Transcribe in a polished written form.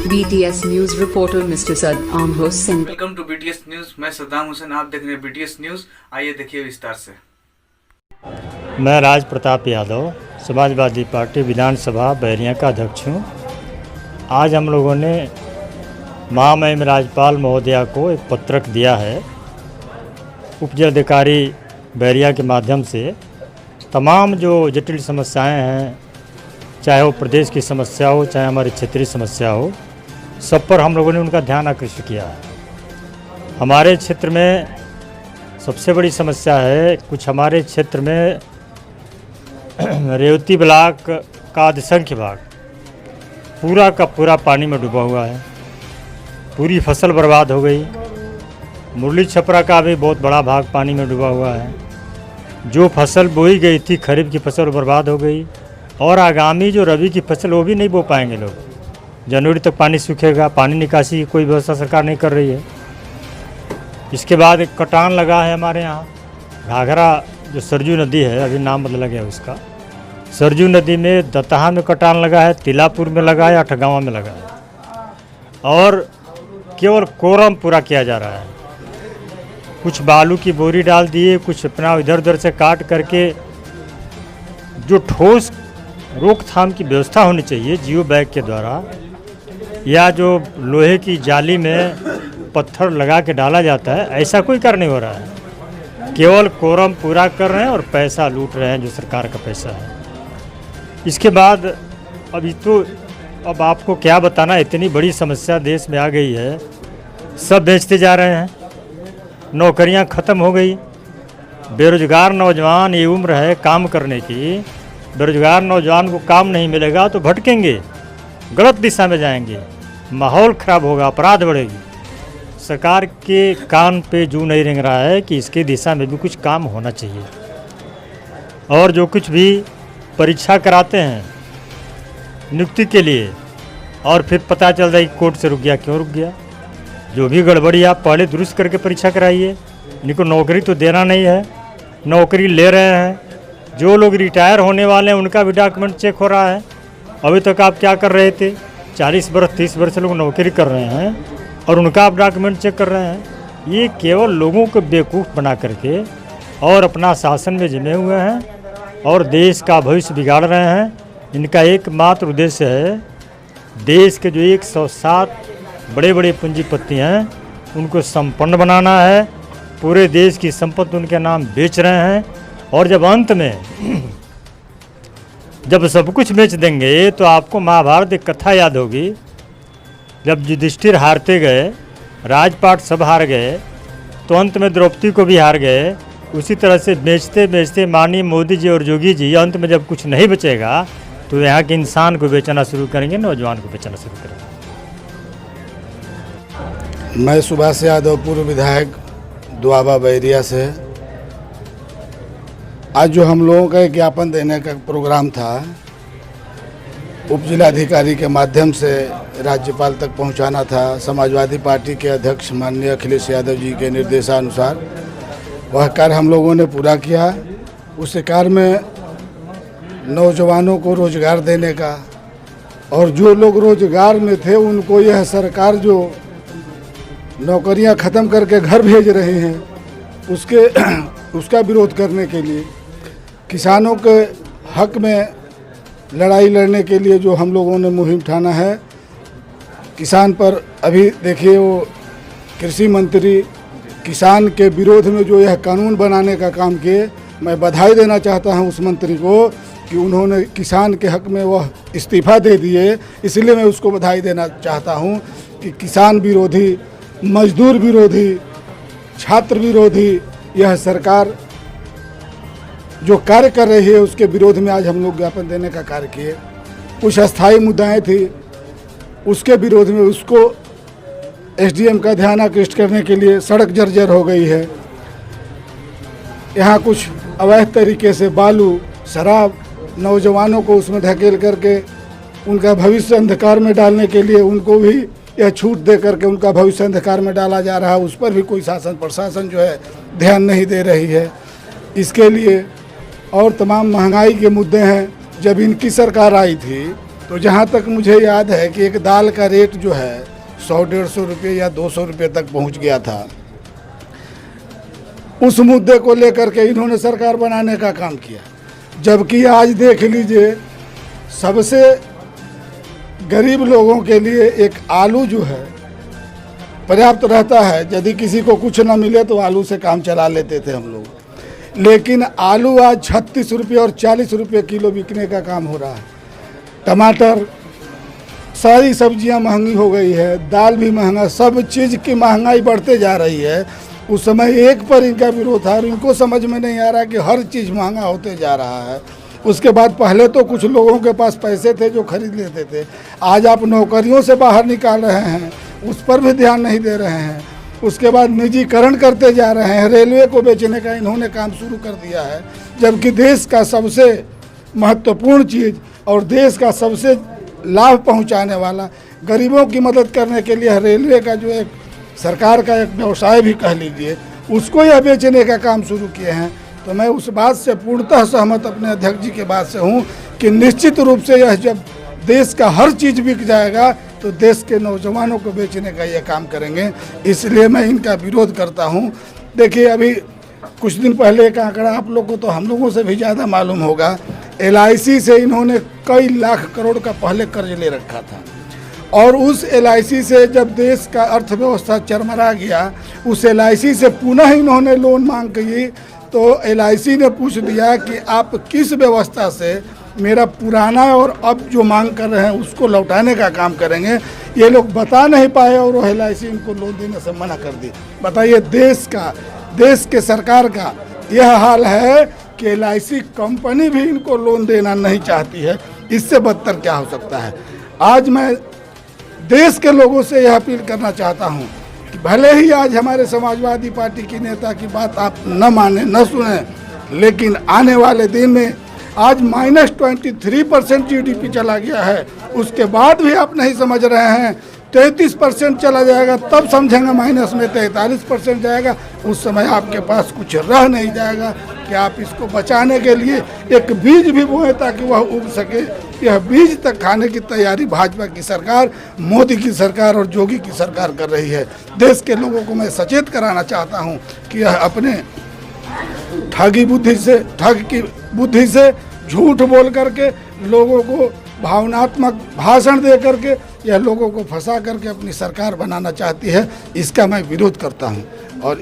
BTS news reporter mister Saddam Hussain. Welcome to BTS news. मैं सद्दाम हुसैन, आप देख रहे हैं BTS न्यूज। आइए देखिए विस्तार से। मैं राज प्रताप यादव, समाजवादी पार्टी विधानसभा बैरिया का अध्यक्ष हूँ। आज हम लोगों ने महामहिम राज्यपाल महोदया को एक पत्रक दिया है। उपजिलाधिकारी बैरिया के माध्यम से तमाम जो जटिल समस्याएं हैं, चाहे वो प्रदेश की समस्या हो, चाहे हमारी क्षेत्रीय समस्या हो, सब पर हम लोगों ने उनका ध्यान आकृष्ट किया है। हमारे क्षेत्र में सबसे बड़ी समस्या है, कुछ हमारे क्षेत्र में रेवती ब्लॉक का अधिसंख्य भाग पूरा का पूरा पानी में डूबा हुआ है। पूरी फसल बर्बाद हो गई। मुरली छपरा का भी बहुत बड़ा भाग पानी में डूबा हुआ है। जो फसल बोई गई थी, खरीफ की फसल बर्बाद हो गई, और आगामी जो रबी की फसल वो भी नहीं बो पाएंगे लोग। जनवरी तक पानी सूखेगा। पानी निकासी की कोई व्यवस्था सरकार नहीं कर रही है। इसके बाद एक कटान लगा है हमारे यहाँ घाघरा, जो सरजू नदी है, अभी नाम बदला गया उसका। सरजू नदी में दतहा में कटान लगा है, तिलापुर में लगा है, अठगांव में लगा है, और केवल कोरम पूरा किया जा रहा है। कुछ बालू की बोरी डाल दिए, कुछ अपना इधर उधर से काट करके। जो ठोस रोकथाम की व्यवस्था होनी चाहिए जियो बैग के द्वारा, या जो लोहे की जाली में पत्थर लगा के डाला जाता है, ऐसा कोई कार्य नहीं हो रहा है। केवल कोरम पूरा कर रहे हैं और पैसा लूट रहे हैं, जो सरकार का पैसा है। इसके बाद अब आपको क्या बताना, इतनी बड़ी समस्या देश में आ गई है। सब बेचते जा रहे हैं, नौकरियां ख़त्म हो गई। बेरोजगार नौजवान, ये उम्र है काम करने की, बेरोजगार नौजवान को काम नहीं मिलेगा तो भटकेंगे, गलत दिशा में जाएंगे, माहौल ख़राब होगा, अपराध बढ़ेगी। सरकार के कान पे जू नहीं रेंग रहा है कि इसके दिशा में भी कुछ काम होना चाहिए। और जो कुछ भी परीक्षा कराते हैं नियुक्ति के लिए, और फिर पता चल रहा है कि कोर्ट से रुक गया, क्यों रुक गया? जो भी गड़बड़ी, आप पहले दुरुस्त करके परीक्षा कराइए। इनको नौकरी तो देना नहीं है, नौकरी ले रहे हैं। जो लोग रिटायर होने वाले हैं उनका भी डॉक्यूमेंट चेक हो रहा है। अभी तक आप क्या कर रहे थे? 40 वर्ष 30 वर्ष से लोग नौकरी कर रहे हैं और उनका आप डॉक्यूमेंट चेक कर रहे हैं। ये केवल लोगों को बेवकूफ़ बना करके और अपना शासन में जमे हुए हैं और देश का भविष्य बिगाड़ रहे हैं। इनका एकमात्र उद्देश्य है देश के जो 107 बड़े बड़े पूंजीपति हैं उनको संपन्न बनाना है। पूरे देश की संपत्ति उनके नाम बेच रहे हैं, और जब अंत में जब सब कुछ बेच देंगे तो आपको महाभारत एक कथा याद होगी। जब युधिष्ठिर हारते गए, राजपाट सब हार गए, तो अंत में द्रौपदी को भी हार गए। उसी तरह से बेचते बेचते माननीय मोदी जी और योगी जी अंत में जब कुछ नहीं बचेगा तो यहाँ के इंसान को बेचना शुरू करेंगे, नौजवान को बेचना शुरू करेंगे। मैं सुभाष यादव, पूर्व विधायक दुआबा बैरिया से। आज जो हम लोगों का एक ज्ञापन देने का प्रोग्राम था, उप जिलाधिकारी के माध्यम से राज्यपाल तक पहुंचाना था। समाजवादी पार्टी के अध्यक्ष माननीय अखिलेश यादव जी के निर्देशानुसार वह कार्य हम लोगों ने पूरा किया। उस कार्य में नौजवानों को रोजगार देने का, और जो लोग रोजगार में थे उनको यह सरकार जो नौकरियां ख़त्म करके घर भेज रहे हैं, उसका विरोध करने के लिए, किसानों के हक में लड़ाई लड़ने के लिए जो हम लोगों ने मुहिम ठाना है। किसान पर अभी देखिए, वो कृषि मंत्री किसान के विरोध में जो यह कानून बनाने का काम किए, मैं बधाई देना चाहता हूं उस मंत्री को कि उन्होंने किसान के हक में वह इस्तीफा दे दिए। इसलिए मैं उसको बधाई देना चाहता हूं कि किसान विरोधी, मजदूर विरोधी, छात्र विरोधी यह सरकार जो कार्य कर रही है उसके विरोध में आज हम लोग ज्ञापन देने का कार्य किए। कुछ अस्थायी मुद्दाएं थी, उसके विरोध में उसको एसडीएम का ध्यान आकृष्ट करने के लिए सड़क जर्जर हो गई है। यहाँ कुछ अवैध तरीके से बालू, शराब, नौजवानों को उसमें धकेल करके उनका भविष्य अंधकार में डालने के लिए उनको भी यह छूट दे करके उनका भविष्य अंधकार में डाला जा रहा है। उस पर भी कोई शासन प्रशासन जो है ध्यान नहीं दे रही है। इसके लिए और तमाम महंगाई के मुद्दे हैं। जब इनकी सरकार आई थी तो जहाँ तक मुझे याद है कि एक दाल का रेट जो है 100-150 रुपये या 200 रुपये तक पहुँच गया था। उस मुद्दे को लेकर के इन्होंने सरकार बनाने का काम किया, जबकि आज देख लीजिए सबसे गरीब लोगों के लिए एक आलू जो है पर्याप्त रहता है। यदि किसी को कुछ ना मिले तो आलू से काम चला लेते थे हम लोग, लेकिन आलू आज 36 रुपये और 40 रुपये किलो बिकने का काम हो रहा है। टमाटर, सारी सब्जियां महंगी हो गई है, दाल भी महंगा, सब चीज़ की महंगाई बढ़ते जा रही है। उस समय एक पर इनका विरोध था और इनको समझ में नहीं आ रहा कि हर चीज़ महंगा होते जा रहा है। उसके बाद पहले तो कुछ लोगों के पास पैसे थे जो खरीद लेते थे, आज आप नौकरियों से बाहर निकाल रहे हैं, उस पर भी ध्यान नहीं दे रहे हैं। उसके बाद निजीकरण करते जा रहे हैं, रेलवे को बेचने का इन्होंने काम शुरू कर दिया है, जबकि देश का सबसे महत्वपूर्ण चीज़ और देश का सबसे लाभ पहुंचाने वाला, गरीबों की मदद करने के लिए रेलवे का जो एक सरकार का एक व्यवसाय भी कह लीजिए, उसको यह बेचने का काम शुरू किए हैं। तो मैं उस बात से पूर्णतः सहमत अपने अध्यक्ष जी के बात से हूँ कि निश्चित रूप से यह जब देश का हर चीज़ बिक जाएगा तो देश के नौजवानों को बेचने का यह काम करेंगे, इसलिए मैं इनका विरोध करता हूँ। देखिए अभी कुछ दिन पहले एक आंकड़ा आप लोग को तो हम लोगों से भी ज़्यादा मालूम होगा, LIC से इन्होंने कई लाख करोड़ का पहले कर्ज ले रखा था और उस LIC से जब देश का अर्थव्यवस्था चरमरा गया, उस LIC से पुनः इन्होंने लोन मांग की तो LIC ने पूछ दिया कि आप किस व्यवस्था से मेरा पुराना और अब जो मांग कर रहे हैं उसको लौटाने का काम करेंगे। ये लोग बता नहीं पाए और वो LIC इनको लोन देने से मना कर दी। बताइए देश के सरकार का यह हाल है कि LIC कंपनी भी इनको लोन देना नहीं चाहती है। इससे बदतर क्या हो सकता है। आज मैं देश के लोगों से यह अपील करना चाहता हूं कि भले ही आज हमारे समाजवादी पार्टी की नेता की बात आप न माने न सुने, लेकिन आने वाले दिन में आज -23% GDP चला गया है, उसके बाद भी आप नहीं समझ रहे हैं। 33% चला जाएगा तब समझेंगे, माइनस में 43% जाएगा, उस समय आपके पास कुछ रह नहीं जाएगा कि आप इसको बचाने के लिए एक बीज भी बोएं ताकि वह उग सके। यह बीज तक खाने की तैयारी भाजपा की सरकार, मोदी की सरकार और योगी की सरकार कर रही है। देश के लोगों को मैं सचेत कराना चाहता हूं कि यह अपने ठग की बुद्धि से झूठ बोल करके लोगों को भावनात्मक भाषण दे करके यह लोगों को फंसा करके अपनी सरकार बनाना चाहती है। इसका मैं विरोध करता हूं और